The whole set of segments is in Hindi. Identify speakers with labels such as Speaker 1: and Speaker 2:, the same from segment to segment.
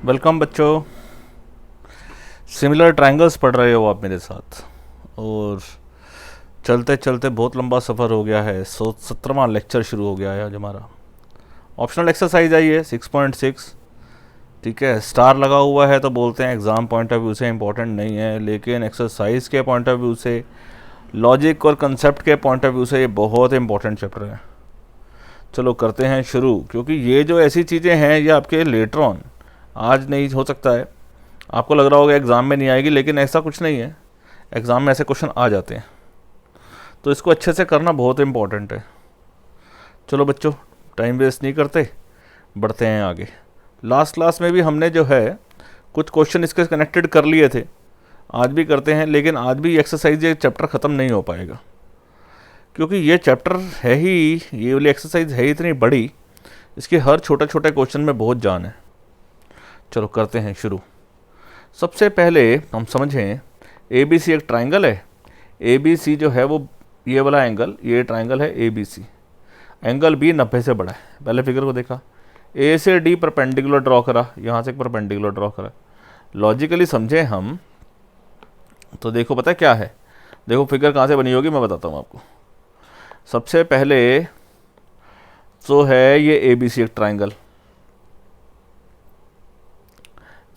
Speaker 1: वेलकम बच्चों। सिमिलर ट्रायंगल्स पढ़ रहे हो आप मेरे साथ। और चलते चलते बहुत लंबा सफ़र हो गया है। 17वां लेक्चर शुरू हो गया है आज हमारा। ऑप्शनल एक्सरसाइज आई है 6.6। ठीक है, स्टार लगा हुआ है तो बोलते हैं एग्ज़ाम पॉइंट ऑफ व्यू से इम्पोर्टेंट नहीं है, लेकिन एक्सरसाइज के पॉइंट ऑफ व्यू से, लॉजिक और कंसेप्ट के पॉइंट ऑफ व्यू से ये बहुत इंपॉर्टेंट चैप्टर है। चलो करते हैं शुरू, क्योंकि ये जो ऐसी चीज़ें हैं ये आपके लेटर ऑन, आज नहीं हो सकता है, आपको लग रहा होगा एग्ज़ाम में नहीं आएगी, लेकिन ऐसा कुछ नहीं है। एग्ज़ाम में ऐसे क्वेश्चन आ जाते हैं, तो इसको अच्छे से करना बहुत इंपॉर्टेंट है। चलो बच्चों, टाइम वेस्ट नहीं करते, बढ़ते हैं आगे। लास्ट क्लास में भी हमने जो है कुछ क्वेश्चन इसके कनेक्टेड कर लिए थे, आज भी करते हैं, लेकिन आज भी एक्सरसाइज ये चैप्टर ख़त्म नहीं हो पाएगा, क्योंकि ये चैप्टर है ही, ये वाली एक्सरसाइज है इतनी बड़ी, इसके हर छोटे छोटे क्वेश्चन में बहुत जान है। चलो करते हैं शुरू। सबसे पहले हम समझें, ए बी सी एक ट्राइंगल है। ए बी सी जो है वो ये वाला एंगल, ये ट्राइंगल है A B C. Angle B 90 से बड़ा है। पहले फिगर को देखा, ए से डी परपेंडिकुलर ड्रॉ करा, यहाँ से एक परपेंडिकुलर ड्रॉ करा। लॉजिकली समझें हम तो देखो पता है क्या है, देखो फिगर कहाँ से बनी होगी मैं बताता हूँ आपको। सबसे पहले तो है ये ए बी सी एक ट्राइंगल।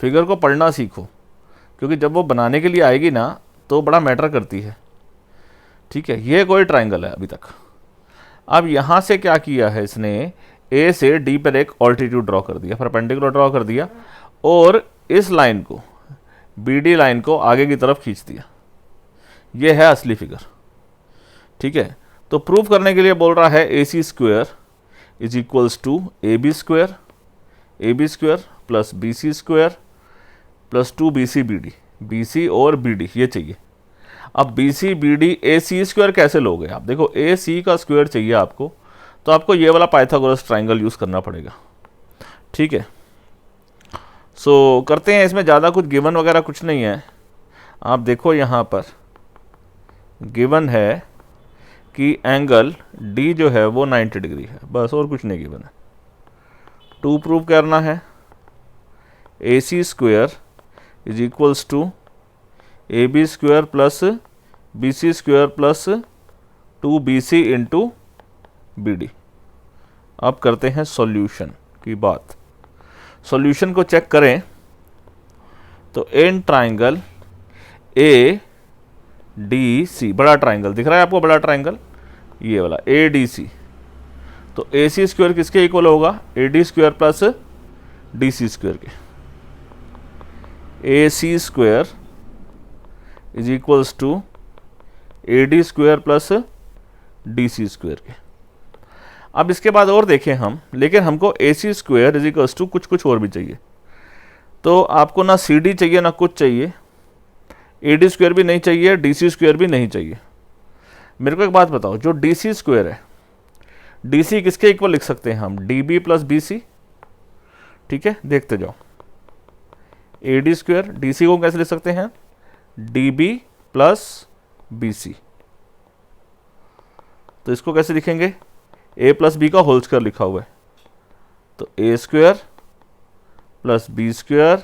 Speaker 1: फिगर को पढ़ना सीखो, क्योंकि जब वो बनाने के लिए आएगी ना तो बड़ा मैटर करती है। ठीक है, ये कोई ट्राइंगल है अभी तक। अब यहाँ से क्या किया है इसने, ए से डी पर एक ऑल्टीट्यूड ड्रॉ कर दिया, परपेंडिकुलर ड्रॉ कर दिया, और इस लाइन को, बी डी लाइन को आगे की तरफ खींच दिया। ये है असली फिगर। ठीक है, तो प्रूव करने के लिए बोल रहा है A C square is equals to A B square plus B C square plus 2 B C और बी डी ये चाहिए। अब B C B D A C square कैसे लोगे आप, देखो ए सी का स्क्वायर चाहिए आपको, तो आपको ये वाला पाइथागोरस ट्राइंगल यूज़ करना पड़ेगा। ठीक है, सो करते हैं। इसमें ज़्यादा कुछ गिवन वगैरह कुछ नहीं है। आप देखो यहाँ पर गिवन है कि एंगल डी जो है वो 90 डिग्री है, बस, और कुछ नहीं गिवन है। 2 प्रूव करना है, A C square is equals to A B square plus B C square plus 2bc into B D. अब करते हैं सॉल्यूशन की बात। सॉल्यूशन को चेक करें तो इन ट्राइंगल ए डी सी, बड़ा ट्राइंगल दिख रहा है आपको, बड़ा ट्राइंगल ये वाला ए डी सी, तो ए सी स्क्वेयर किसके इक्वल होगा, A D square plus D C square के। A C square is equals to A D square plus D C square के। अब इसके बाद और देखें हम, लेकिन हमको A C square is equals to कुछ और भी चाहिए। तो आपको ना सी डी चाहिए ना कुछ चाहिए, ए डी स्क्वेयर भी नहीं चाहिए, डी सी स्क्वेयर भी नहीं चाहिए। मेरे को एक बात बताओ, जो डी सी स्क्वेयर है, डी सी किसके इक्वल लिख सकते हैं हम, D B plus B C. ठीक है, देखते जाओ। A D square, D C को कैसे लिख सकते हैं, D B plus B C. तो इसको कैसे लिखेंगे, ए प्लस बी का होल स्क्वायर लिखा हुआ है, तो A square plus B square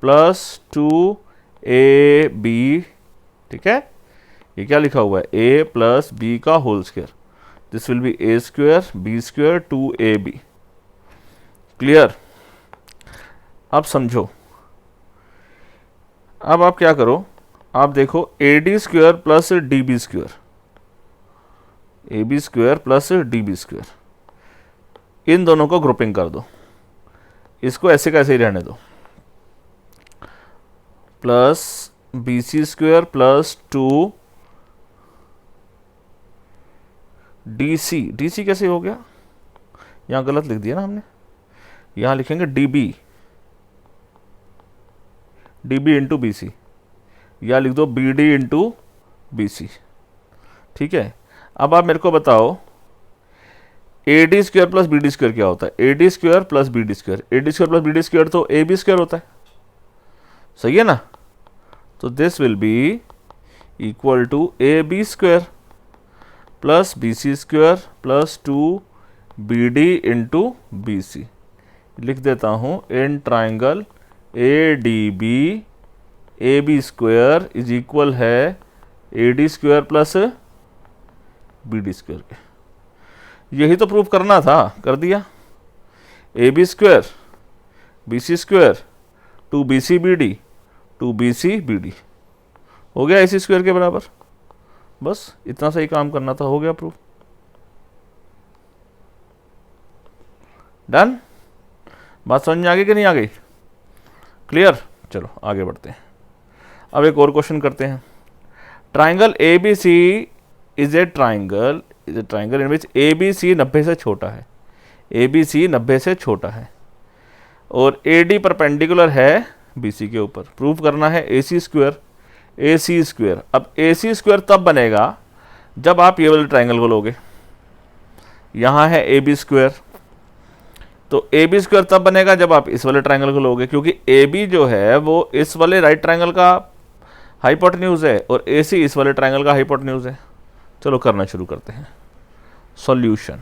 Speaker 1: plus 2ab। ठीक है, ये क्या लिखा हुआ है, ए प्लस बी का whole square, this will be A square B square 2ab। Clear. अब समझो, अब आप क्या करो, आप देखो A D square plus D B square, A B square plus D B square, इन दोनों को ग्रुपिंग कर दो, इसको ऐसे कैसे ही रहने दो, plus B C square plus 2 D C. D C कैसे हो गया, यहाँ गलत लिख दिया ना हमने, यहाँ लिखेंगे D B into B C, या लिख दो B D into B C. ठीक है, अब आप मेरे को बताओ A D square plus B D square क्या होता है, A D square plus B D square, A D square plus B D square तो ए बी स्क्वेयर होता है, सही है ना। तो this will be equal to A B square plus B C square plus 2 B D into B C. लिख देता हूँ in triangle A D B A B square is equal है A D square plus B D square के। यही तो प्रूफ करना था, कर दिया। A B square B C square two B C B D two B C B D हो गया ए सी स्क्वायर के बराबर। बस इतना सही काम करना था, हो गया प्रूफ। डन। बात समझ में आ गई कि नहीं आ गई? क्लियर। चलो आगे बढ़ते हैं। अब एक और क्वेश्चन करते हैं। Triangle A B C is a triangle in which A B C 90 से छोटा है, ए बी सी 90 से छोटा है और ए डी परपेंडिकुलर है बी सी के ऊपर। प्रूफ करना है A C square A C square. अब ए सी स्क्वायर तब बनेगा जब आप ये वाले ट्राइंगल को लोगे। यहाँ है ए बी स्क्वायर, तो ए बी स्क्वायर तब बनेगा जब आप इस वाले ट्राइंगल को लोगे, क्योंकि ए बी जो है वो इस वाले राइट ट्राइंगल का हाइपोटेन्यूज है और ए सी इस वाले ट्राइंगल का हाइपोटेन्यूज है। चलो करना शुरू करते हैं। सॉल्यूशन,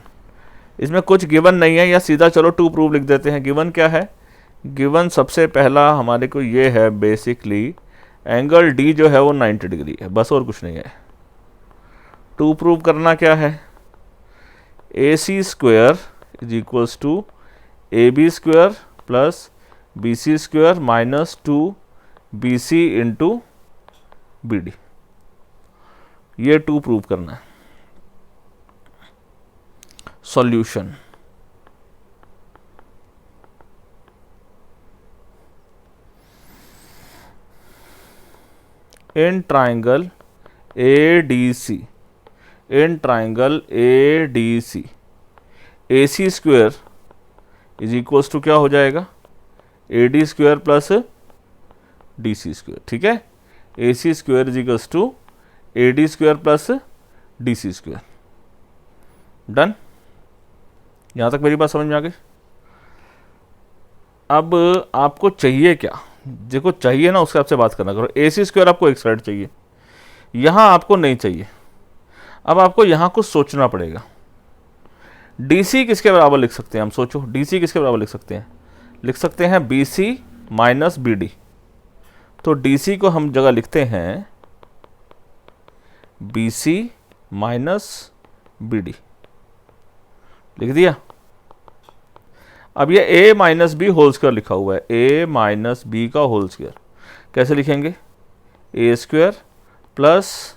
Speaker 1: इसमें कुछ गिवन नहीं है, या सीधा चलो टू प्रूफ लिख देते हैं। गिवन क्या है? गिवन सबसे पहला हमारे को ये है, बेसिकली एंगल डी जो है वो 90 डिग्री है, बस और कुछ नहीं है। टू प्रूव करना क्या है? A C square is equals to A B square plus B C square minus 2 B C into B D. ये टू प्रूव करना है। Solution, in triangle A D C A C square is equals to क्या हो जाएगा? A D square plus D C square. ठीक है, A C square is equals to A D square plus D C square. Done. यहां तक मेरी बात समझ में आ गई? अब आपको चाहिए क्या? देखो चाहिए ना, उसके आपसे बात करना करो। ए सी स्क्वायर आपको एक साइड चाहिए, यहां आपको नहीं चाहिए। अब आपको यहां कुछ सोचना पड़ेगा। डी सी किसके बराबर लिख सकते हैं हम? सोचो, डी सी किसके बराबर लिख सकते हैं? लिख सकते हैं B C minus B D. तो डी सी को हम जगह लिखते हैं B C minus B D, लिख दिया। अब ये a minus B whole square लिखा हुआ है, a माइनस बी का होल स्क्वायर कैसे लिखेंगे? A square plus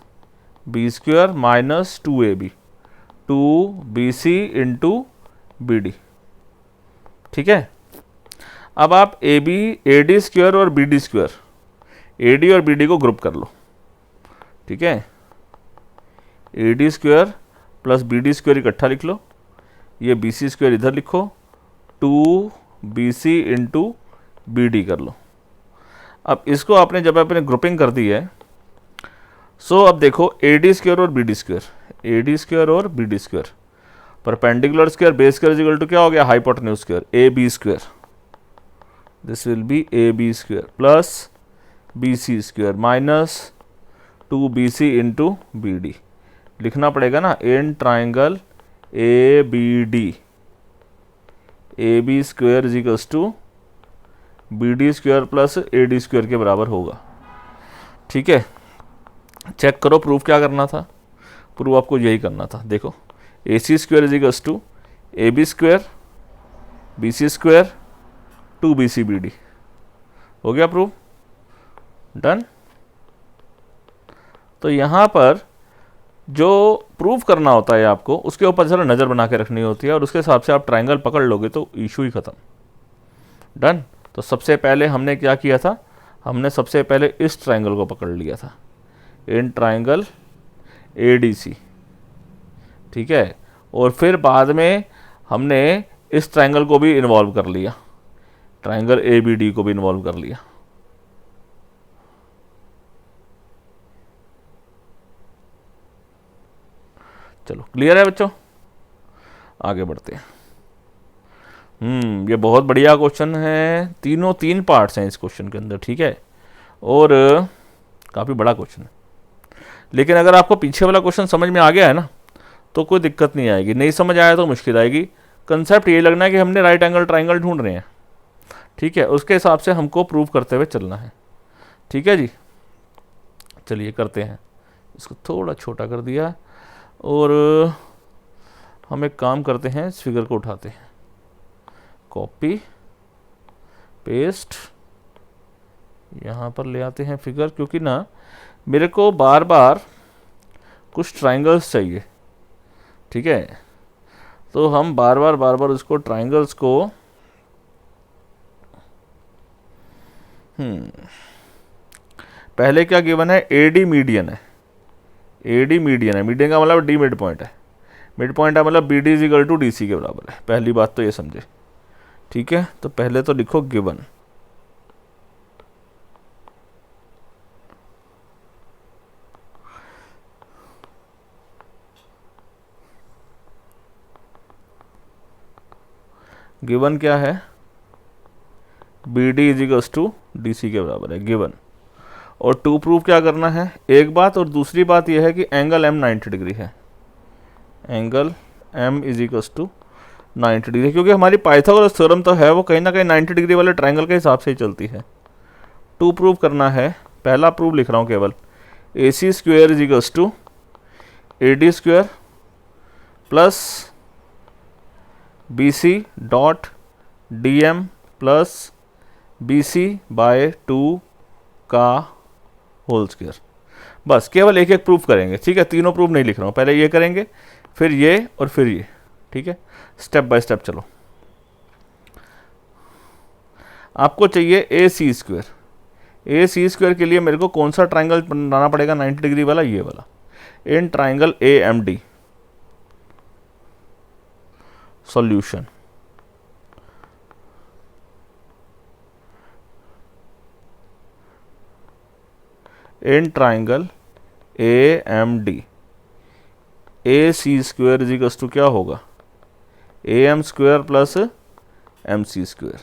Speaker 1: B square minus 2ab 2bc into B D. ठीक है, अब आप ए डी स्क्वायर और B D square, A D और बी डी को ग्रुप कर लो। ठीक है, A D square plus B D square इकट्ठा लिख लो, ये बी सी स्क्वायर इधर लिखो, 2bc इंटू बी डी कर लो। अब इसको आपने जब आपने ग्रुपिंग कर दी है, सो अब देखो ए डी स्क्वायर और B D square, A D square और B D square, perpendicular square base square is equal to क्या हो गया? Hypotenuse square, A B square. This will be A B square plus B C square minus 2bc into B D. लिखना पड़ेगा ना, in triangle A B D A B square is equals to B D square plus A D square के बराबर होगा। ठीक है, चेक करो प्रूफ क्या करना था। प्रूफ आपको यही करना था। देखो, A C square is equals to A B square B C square 2bc B D. हो गया प्रूफ। डन। तो यहाँ पर जो प्रूफ करना होता है आपको, उसके ऊपर जरा नज़र बना के रखनी होती है और उसके हिसाब से आप ट्राइंगल पकड़ लोगे तो इशू ही ख़त्म। डन। तो सबसे पहले हमने क्या किया था? हमने सबसे पहले इस ट्राइंगल को पकड़ लिया था, इन ट्राइंगल ए डी सी। ठीक है, और फिर बाद में हमने इस ट्राइंगल को भी इन्वॉल्व कर लिया, ट्राइंगल ए बी डी को भी इन्वॉल्व कर लिया। चलो क्लियर है बच्चों, आगे बढ़ते हैं। ये बहुत बढ़िया क्वेश्चन है, तीन पार्ट्स हैं इस क्वेश्चन के अंदर। ठीक है, और काफ़ी बड़ा क्वेश्चन है, लेकिन अगर आपको पीछे वाला क्वेश्चन समझ में आ गया है ना तो कोई दिक्कत नहीं आएगी। नहीं समझ आया तो मुश्किल आएगी। कंसेप्ट ये लगना है कि हमने राइट एंगल ट्राइंगल ढूंढ रहे हैं, ठीक है, उसके हिसाब से हमको प्रूव करते हुए चलना है। ठीक है जी, चलिए करते हैं। इसको थोड़ा छोटा कर दिया और हम एक काम करते हैं, इस फिगर को उठाते हैं, कॉपी पेस्ट, यहाँ पर ले आते हैं फिगर, क्योंकि ना मेरे को बार बार कुछ ट्राइंगल्स चाहिए। ठीक है, तो हम बार बार उसको ट्राइंगल्स को पहले क्या गिवन है, एडी मीडियन है, एडी मीडियन है, मीडियन का मतलब डी मिड पॉइंट है, मिड पॉइंट है मतलब B D is equal to D C के बराबर है। पहली बात तो ये समझे। ठीक है, तो पहले तो लिखो गिवन, गिवन क्या है, B D is equal to D C के बराबर है गिवन। और टू प्रूफ क्या करना है, एक बात, और दूसरी बात यह है कि एंगल एम 90 डिग्री है, angle M is equal to 90 degree, क्योंकि हमारी पाइथागोरस थ्योरम तो है वो कहीं ना कहीं 90 डिग्री वाले ट्रायंगल के हिसाब से ही चलती है। टू प्रूव करना है, पहला प्रूफ लिख रहा हूँ केवल, A C square is equal to A D square plus B C dot D M plus B C by 2 का होल स्क्वायर। बस केवल एक एक प्रूफ करेंगे। ठीक है, तीनों प्रूफ नहीं लिख रहा हूँ, पहले ये करेंगे फिर ये और फिर ये। ठीक है, स्टेप बाय स्टेप चलो। आपको चाहिए ए सी स्क्वायर, ए सी स्क्वायर के लिए मेरे को कौन सा ट्राइंगल बनाना पड़ेगा 90 डिग्री वाला, ये वाला, in triangle A M D. Solution, in triangle A M D, A C square is equal to क्या होगा, A M square plus M C square,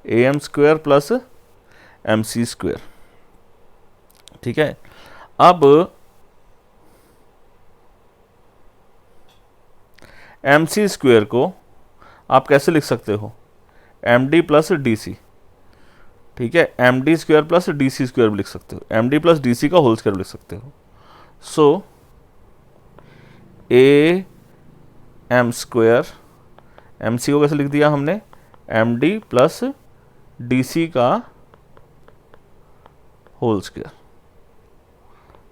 Speaker 1: A M square plus M C square. ठीक है, अब एम सी स्क्वेयर को आप कैसे लिख सकते हो, M D plus D C. ठीक है, M D square plus D C square भी लिख सकते हो, M D plus D C का होल स्क्वायर लिख सकते हो। So A M square, M C को कैसे लिख दिया हमने, M D plus D C का होल स्क्वायर।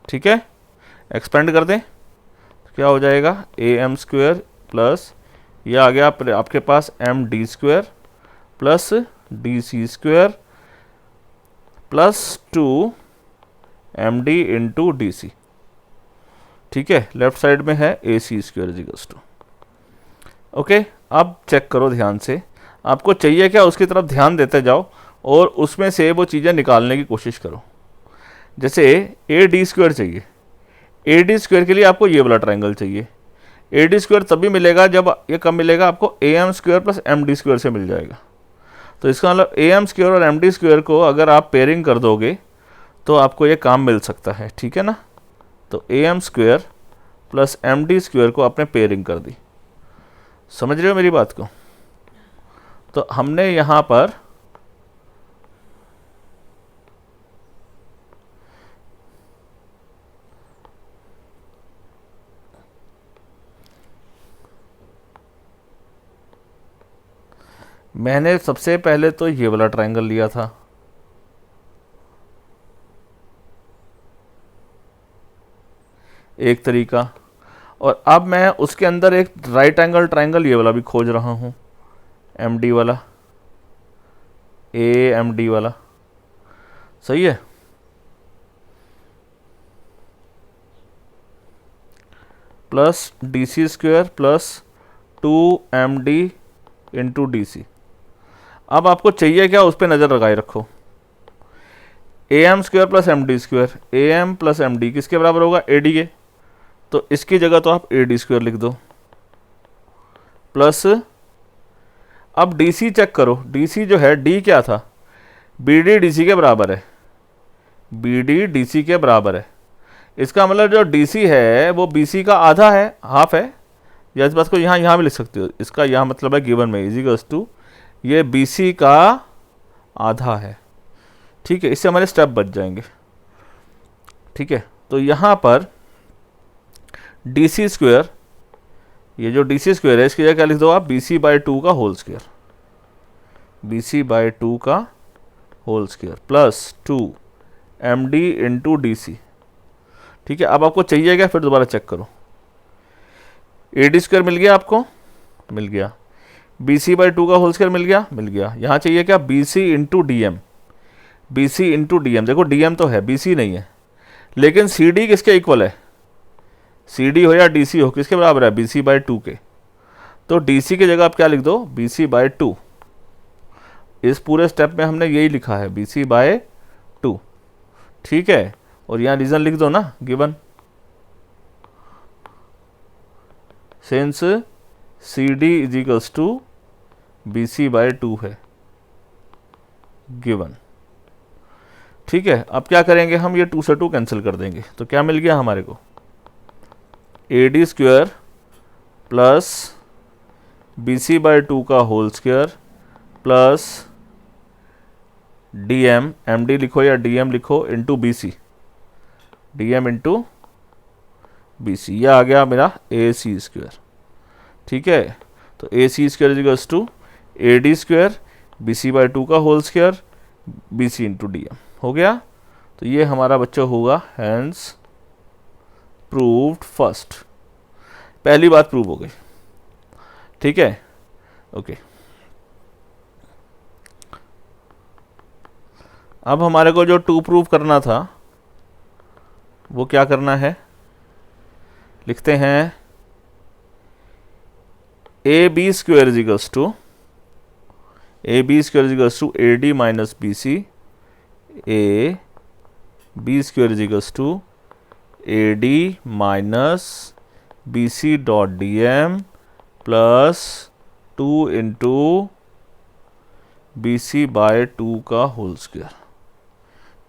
Speaker 1: ठीक है, एक्सपेंड कर दें तो क्या हो जाएगा, ए एम स्क्वेयर प्लस ये आ गया आपके पास M D square plus D C square plus 2 M D into D C. ठीक है, लेफ्ट साइड में है A C square is equal to. Okay, अब चेक करो ध्यान से, आपको चाहिए क्या उसकी तरफ ध्यान देते जाओ और उसमें से वो चीज़ें निकालने की कोशिश करो। जैसे ए डी स्क्वायर चाहिए, ए डी स्क्वायर के लिए आपको ये वाला ट्रायंगल चाहिए। ए डी स्क्वायर तभी मिलेगा जब ये कब मिलेगा आपको, A M square plus M D square से मिल जाएगा। तो इसका मतलब ए एम स्क्वायर और एम डी स्क्वायर को अगर आप पेयरिंग कर दोगे तो आपको ये काम मिल सकता है। ठीक है ना, तो A M square plus M D square को आपने पेयरिंग कर दी। समझ रहे हो मेरी बात को? तो हमने यहाँ पर मैंने सबसे पहले तो ये वाला ट्रायंगल लिया था, एक तरीका, और अब मैं उसके अंदर एक राइट एंगल ट्रायंगल ये वाला भी खोज रहा हूँ, एम डी वाला, ए एम डी वाला। सही है, plus D C square plus 2 M D into D C. अब आपको चाहिए क्या, उस पर नज़र लगाए रखो। A M square plus M D square, A M plus M D किसके बराबर होगा, ए डी के। तो इसकी जगह तो आप ए डी स्क्वेयर लिख दो, प्लस अब डी सी चेक करो, डी सी जो है, डी क्या था, बी डी डी सी के बराबर है, बी डी डी सी के बराबर है। इसका मतलब जो डी सी है वो बी सी का आधा है, हाफ है, या इस बात को यहाँ भी लिख सकते हो। इसका यहाँ मतलब है गिवन में इज इक्वल्स टू ये बी सी का आधा है। ठीक है, इससे हमारे स्टेप बच जाएंगे। ठीक है, तो यहाँ पर डी सी स्क्वेयर, ये जो डी सी स्क्वेयर है इसकी जगह क्या लिख दो आप, बी सी बाई टू का whole square, B C by two का whole square plus 2 M D into D C. ठीक है, अब आपको चाहिए क्या, फिर दोबारा चेक करो। ए डी स्क्वायर मिल गया आपको, मिल गया। बी सी बाई टू का होल स्क्वायर मिल गया, मिल गया। यहाँ चाहिए क्या, B C into D M, B C into D M. देखो डी एम तो है, बी सी नहीं है, लेकिन सी डी किसके इक्वल है, सी डी हो या डी सी हो, किसके बराबर है, बी सी बाई टू के। तो डी सी की जगह आप क्या लिख दो, बी सी बाई टू। इस पूरे स्टेप में हमने यही लिखा है, बी सी बाई टू। ठीक है, और यहाँ रीजन लिख दो ना, given since C D is equals to B C by two है, गिवन। ठीक है, अब क्या करेंगे हम, ये 2 से 2 कैंसिल कर देंगे, तो क्या मिल गया हमारे को, A D square plus B C by two का whole square plus D M, M D लिखो या डी एम लिखो, into B C, D M into B C. यह आ गया मेरा ए सी स्क्वेयर। ठीक है, तो A C square इजिकल्स to A D square B C by two का whole square B C into D M हो गया। तो ये हमारा बच्चा होगा हैंस प्रूव्ड फर्स्ट, पहली बात प्रूव हो गई। ठीक है, ओके। अब हमारे को जो 2 प्रूव करना था वो क्या करना है, लिखते हैं A B square इजिकल्स to, A B square इजिकल्स to A D minus B C, A B square इजिकल्स to A D minus B C dot D M plus 2 into B C by 2 का होल स्क्वेयर।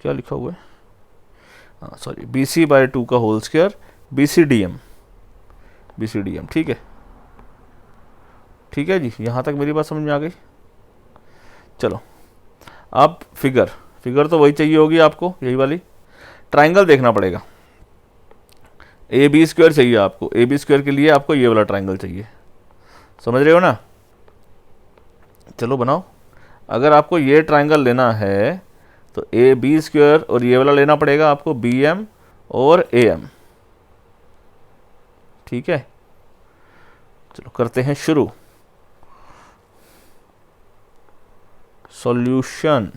Speaker 1: क्या लिखा हुआ है, हाँ सॉरी, बी सी बाय 2 का whole square B C D M, B C D M. ठीक है, ठीक है जी, यहाँ तक मेरी बात समझ में आ गई। चलो अब फिगर, फिगर तो वही चाहिए होगी आपको, यही वाली। ट्राइंगल देखना पड़ेगा, ए बी स्क्वायर चाहिए आपको, ए बी स्क्वायर के लिए आपको ये वाला ट्राइंगल चाहिए, समझ रहे हो ना। चलो बनाओ। अगर आपको ये ट्राइंगल लेना है तो ए बी स्क्वायर और ये वाला लेना पड़ेगा आपको, बी एम और ए एम। ठीक है, चलो करते हैं शुरू। सॉल्यूशन,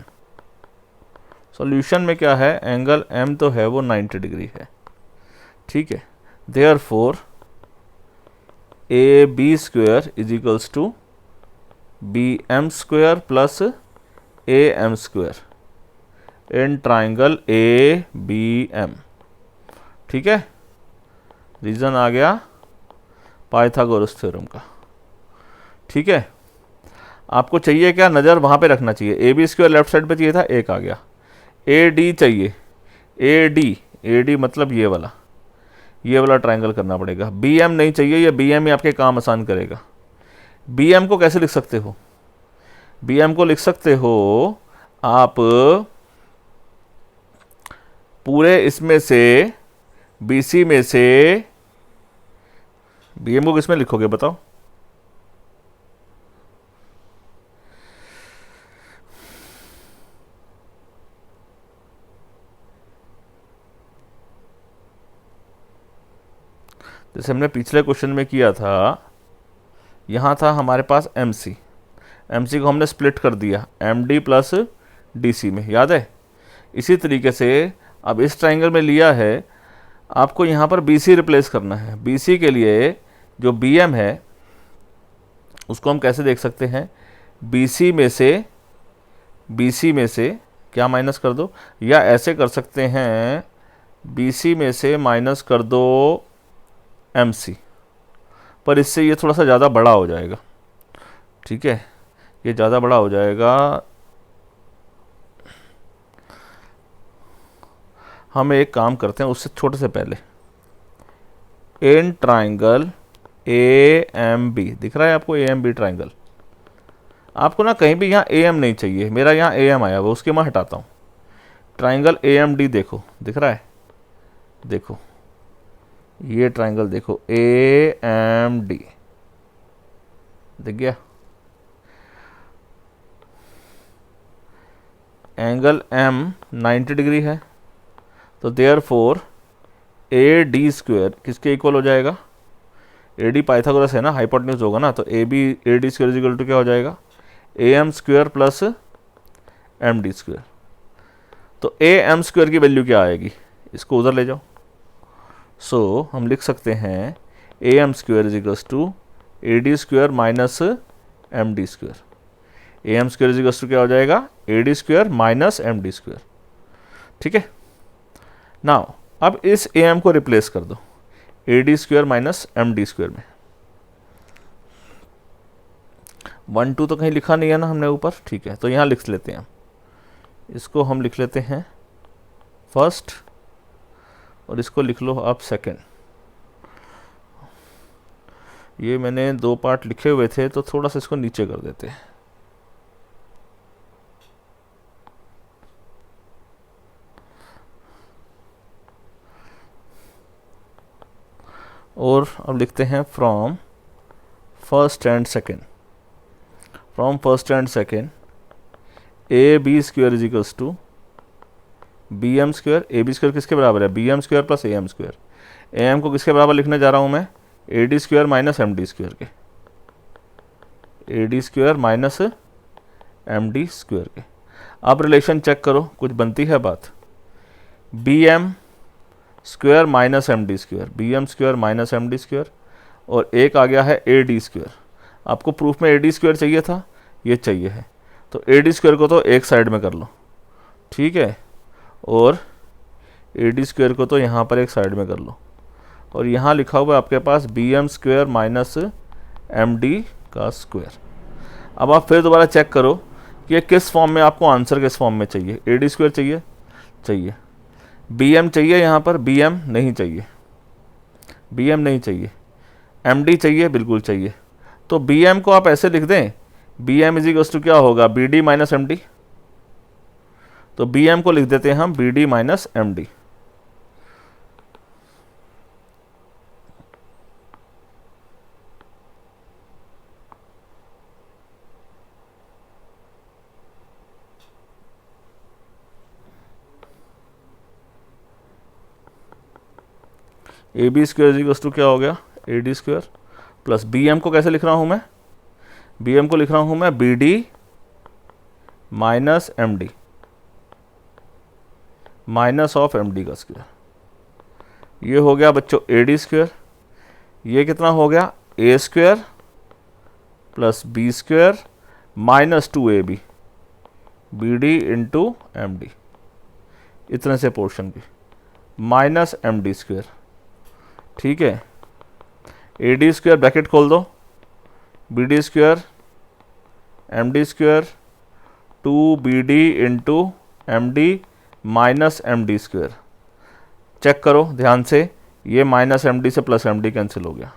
Speaker 1: सॉल्यूशन में क्या है, एंगल एम तो है वो 90 डिग्री है। ठीक है, therefore A B square is equals to B M square plus A M square in triangle A B M. ठीक है, रीजन आ गया पाइथागोरस थ्योरम का। ठीक है, आपको चाहिए क्या, नज़र वहाँ पे रखना चाहिए, A B square left side पे चाहिए था, एक आ गया। ए डी चाहिए, ए डी मतलब ये वाला ट्रायंगल करना पड़ेगा। बी एम नहीं चाहिए, ये बी एम ही आपके काम आसान करेगा। बी एम को कैसे लिख सकते हो, बी एम को लिख सकते हो आप पूरे इसमें से, बी सी में से, बी एम को किसमें लिखोगे बताओ, जैसे हमने पिछले क्वेश्चन में किया था, यहाँ था हमारे पास एम सी को हमने स्प्लिट कर दिया M D plus D C में, याद है। इसी तरीके से अब इस ट्राइंगल में लिया है, आपको यहाँ पर बी सी रिप्लेस करना है। बी सी के लिए जो बी एम है उसको हम कैसे देख सकते हैं, बी सी में से क्या माइनस कर दो, या ऐसे कर सकते हैं, बी सी में से माइनस कर दो एम सी, पर इससे ये थोड़ा सा ज़्यादा बड़ा हो जाएगा। ठीक है, ये ज़्यादा बड़ा हो जाएगा। हम एक काम करते हैं, उससे छोटे से पहले in triangle A M B, दिख रहा है आपको ए एम बी ट्राइंगल। आपको ना कहीं भी यहाँ ए एम नहीं चाहिए, मेरा यहाँ ए एम आया हुआ, उसके मैं हटाता हूँ। ट्राइंगल ए एम डी देखो, दिख रहा है, देखो ये ट्राइंगल देखो ए एम डी, दिख गया। एंगल एम 90 डिग्री है, तो therefore A D square किसके इक्वल हो जाएगा? ए डी पाइथागोरस है ना, हाइपोटेन्यूज होगा ना, तो A B A D square equal to क्या हो जाएगा? A M square plus M D square. तो ए एम स्क्वेयर की वैल्यू क्या आएगी? इसको उधर ले जाओ। सो हम लिख सकते हैं A M square is equals to A D square minus M D square. A M square is equals to क्या हो जाएगा? A D square minus M D square. ठीक है, नाउ अब इस ए एम को रिप्लेस कर दो A D square minus M D square में। 1 2 तो कहीं लिखा नहीं है ना हमने ऊपर, ठीक है, तो यहाँ लिख लेते हैं। इसको हम लिख लेते हैं फर्स्ट और इसको लिख लो आप सेकंड। ये मैंने 2 पार्ट लिखे हुए थे, तो थोड़ा सा इसको नीचे कर देते हैं। और अब लिखते हैं from first and second. From first and second A B square is equals to B M square. A B square किसके बराबर है? B M square plus A M square. A M को किसके बराबर लिखने जा रहा हूँ मैं? A D square minus M D square के। A D square minus M D square के। अब रिलेशन चेक करो, कुछ बनती है बात। B M square minus M D square, B M square minus M D square, और एक आ गया है ए डी स्क्वेयर। आपको प्रूफ में ए डी स्क्वेयर चाहिए था, ये चाहिए है, तो ए डी स्क्वेयर को तो एक साइड में कर लो, ठीक है, और ए डी स्क्वेयर को तो यहाँ पर एक साइड में कर लो, और यहाँ लिखा हुआ है आपके पास B M square minus M D का स्क्वेयर। अब आप फिर दोबारा चेक करो कि ये किस फॉर्म में, आपको आंसर किस फॉर्म में चाहिए। ए डी स्क्वेयर चाहिए, चाहिए। बी एम चाहिए, यहाँ पर बी एम नहीं चाहिए, बी एम नहीं चाहिए। एम डी चाहिए, बिल्कुल चाहिए। तो बी एम को आप ऐसे लिख दें, B M is equals to क्या होगा? B D minus M D. तो बी एम को लिख देते हैं हम B D minus M D. A B square equals to क्या हो गया? A D square plus B M को कैसे लिख रहा हूँ मैं? बी एम को लिख रहा हूँ मैं B D minus M D, minus of M D का स्क्वेयर। ये हो गया बच्चों ए डी स्क्वेयर। ये कितना हो गया? A square plus B square minus 2 A B, B D into M D, इतने से पोर्शन की, माइनस एम डी स्क्वेयर। ठीक है, ए डी स्क्वेयर ब्रैकेट खोल दो, B D square M D square 2 B D into M D minus M D square. Check करो ध्यान से, ये माइनस एम डी से प्लस एम डी कैंसिल हो गया,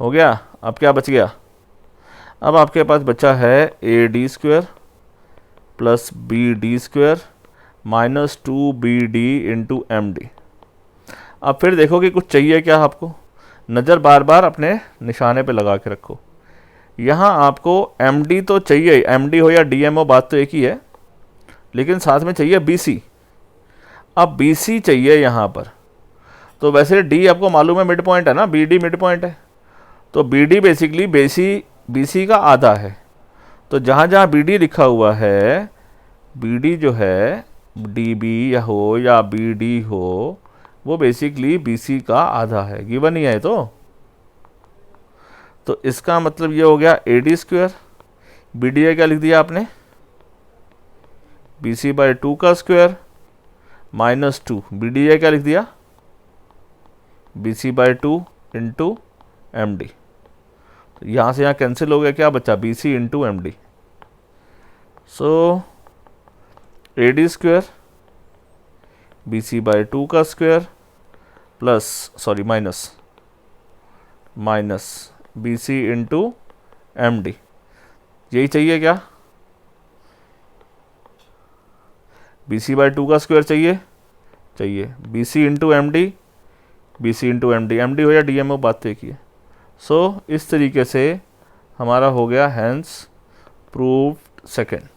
Speaker 1: हो गया। अब क्या बच गया? अब आपके पास बचा है A D square plus B D square minus 2 B D into M D. अब फिर देखो कि कुछ चाहिए क्या आपको, नज़र बार बार अपने निशाने पे लगा के रखो। यहाँ आपको एम डी तो चाहिए, एम डी हो या डी एम हो, बात तो एक ही है, लेकिन साथ में चाहिए बी सी। अब बी सी चाहिए यहाँ पर, तो वैसे डी आपको मालूम है मिड पॉइंट है ना, बी डी मिड पॉइंट है, तो B D basically B C का आधा है। तो जहाँ जहाँ बी डी लिखा हुआ है, बी डी जो है डी बी या हो या बी डी हो, वो बेसिकली बी सी का आधा है, गिवन ही है। तो इसका मतलब ये हो गया A D square, B D क्या लिख दिया आपने? बी सी बाई 2 का स्क्वायर माइनस 2, बी डी क्या लिख दिया? B C by 2 into M D. तो यहाँ से यहाँ कैंसिल हो गया, क्या बचा? B C into M D. So A D square B C by 2 का square plus sorry minus B C into M D. यही चाहिए क्या, BC/2 का स्क्वायर चाहिए BC into M D, BC into M D हो या DM हो, बात तो एक ही है। सो इस तरीके से हमारा हो गया हैंस प्रूव्ड सेकेंड।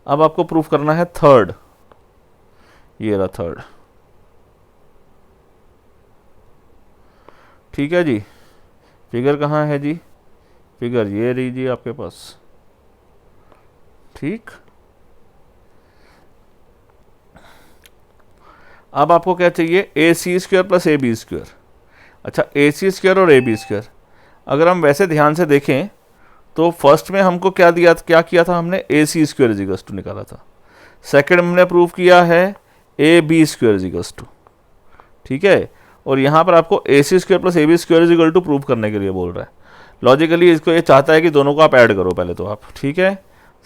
Speaker 1: अब आपको प्रूफ करना है थर्ड, ये रहा थर्ड। ठीक है जी, फिगर कहाँ है जी, फिगर ये रही जी आपके पास। ठीक, अब आपको क्या चाहिए, AC² प्लस AB²। अच्छा, AC² और AB², अगर हम वैसे ध्यान से देखें तो फर्स्ट में हमको क्या किया था हमने, AC² निकाला था। सेकंड में हमने प्रूव किया है AB²। ठीक है, और यहाँ पर आपको AC² प्लस AB² प्रूव करने के लिए बोल रहा है। लॉजिकली इसको ये चाहता है कि दोनों को आप ऐड करो पहले तो आप। ठीक है,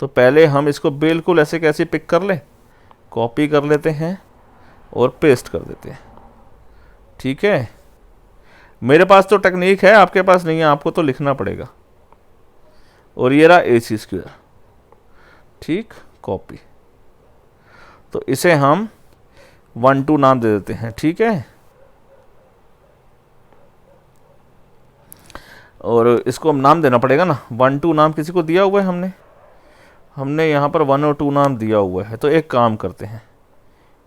Speaker 1: तो पहले हम इसको बिल्कुल ऐसे कैसे पिक कर लें, कॉपी कर लेते हैं और पेस्ट कर देते हैं। ठीक है, मेरे पास तो टेक्निक है, आपके पास नहीं है, आपको तो लिखना पड़ेगा। और ये रहा AC²। ठीक, कॉपी, तो इसे हम 1 2 नाम दे देते हैं। ठीक है, और इसको हम नाम देना पड़ेगा ना, 1 2 नाम किसी को दिया हुआ है हमने यहाँ पर 1 और 2 नाम दिया हुआ है। तो एक काम करते हैं,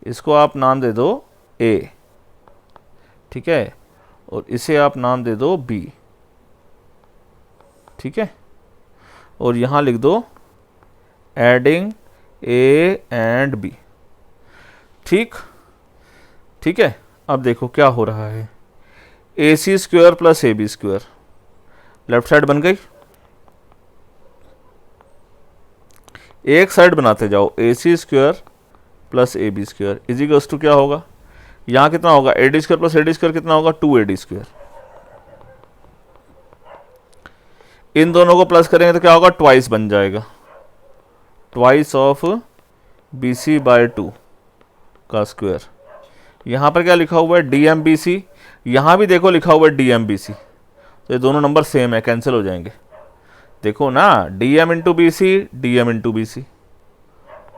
Speaker 1: इसको आप नाम दे दो A। ठीक है, और इसे आप नाम दे दो B। ठीक है, और यहाँ लिख दो एडिंग A एंड B। ठीक है, अब देखो क्या हो रहा है, AC² plus AB², left side बन गई, एक साइड बनाते जाओ, AC² plus AB² equals to क्या होगा, यहाँ कितना होगा, AD² प्लस AD² कितना होगा, 2AD²। इन दोनों को प्लस करेंगे तो क्या होगा, ट्वाइस बन जाएगा, ट्वाइस ऑफ BC/2 का स्क्वायर। यहाँ पर क्या लिखा हुआ है, DMBC, यहाँ भी देखो लिखा हुआ है DMBC, तो ये दोनों नंबर सेम है, कैंसिल हो जाएंगे। देखो ना, DM into BC, DM into BC,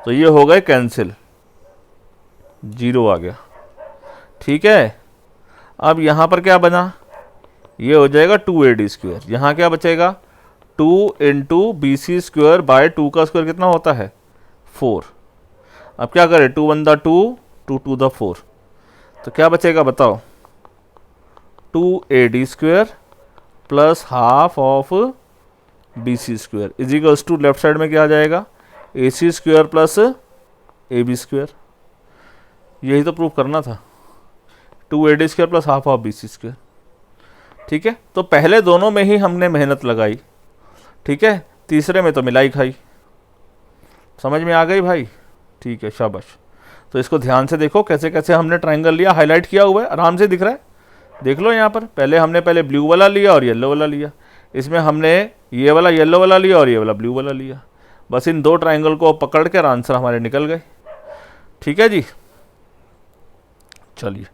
Speaker 1: तो ये हो गए कैंसिल, 0 आ गया। ठीक है, अब यहाँ पर क्या बना, ये हो जाएगा 2AD²। यहाँ क्या बचेगा, 2 इंटू BC²/2 का स्क्वायर कितना होता है, 4। अब क्या करें, 2 1 2, 2 2 4, तो क्या बचेगा बताओ, 2AD² plus half of BC² equals to left side में क्या आ जाएगा, AC² प्लस AB²। यही तो प्रूफ करना था, 2AD² plus half of BC²। ठीक है, तो पहले दोनों में ही हमने मेहनत लगाई। ठीक है, तीसरे में तो मिलाई खाई। समझ में आ गई भाई, ठीक है, शाबाश। तो इसको ध्यान से देखो कैसे कैसे हमने ट्राइंगल लिया, हाईलाइट किया हुआ है, आराम से दिख रहा है, देख लो यहाँ पर। पहले ब्लू वाला लिया और येलो वाला लिया, इसमें हमने ये वाला येलो वाला लिया और ये वाला ब्लू वाला लिया। बस इन दो ट्राइंगल को पकड़ कर आंसर हमारे निकल गए। ठीक है जी, चलिए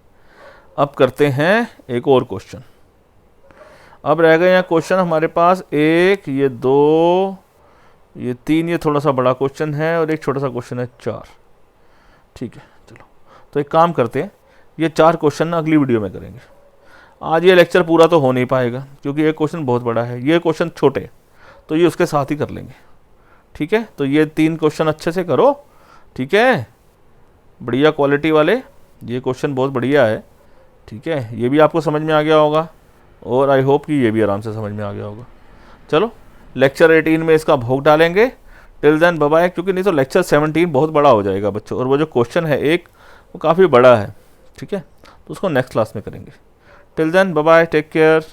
Speaker 1: अब करते हैं एक और क्वेश्चन। अब रह गए यहाँ क्वेश्चन हमारे पास, एक, ये दो, ये तीन, ये थोड़ा सा बड़ा क्वेश्चन है और एक छोटा सा क्वेश्चन है, 4। ठीक है, चलो तो एक काम करते हैं, ये 4 क्वेश्चन ना अगली वीडियो में करेंगे। आज ये लेक्चर पूरा तो हो नहीं पाएगा क्योंकि ये क्वेश्चन बहुत बड़ा है, ये क्वेश्चन छोटे, तो ये उसके साथ ही कर लेंगे। ठीक है, तो ये 3 क्वेश्चन अच्छे से करो। ठीक है, बढ़िया क्वालिटी वाले, ये क्वेश्चन बहुत बढ़िया है। ठीक है, ये भी आपको समझ में आ गया होगा और आई होप कि ये भी आराम से समझ में आ गया होगा। चलो लेक्चर 18 में इसका भोग डालेंगे। टिल देन बाय बाय, क्योंकि नहीं तो लेक्चर 17 बहुत बड़ा हो जाएगा बच्चों, और वो जो क्वेश्चन है एक, वो काफ़ी बड़ा है। ठीक है, तो उसको नेक्स्ट क्लास में करेंगे। Till then bye bye, take care.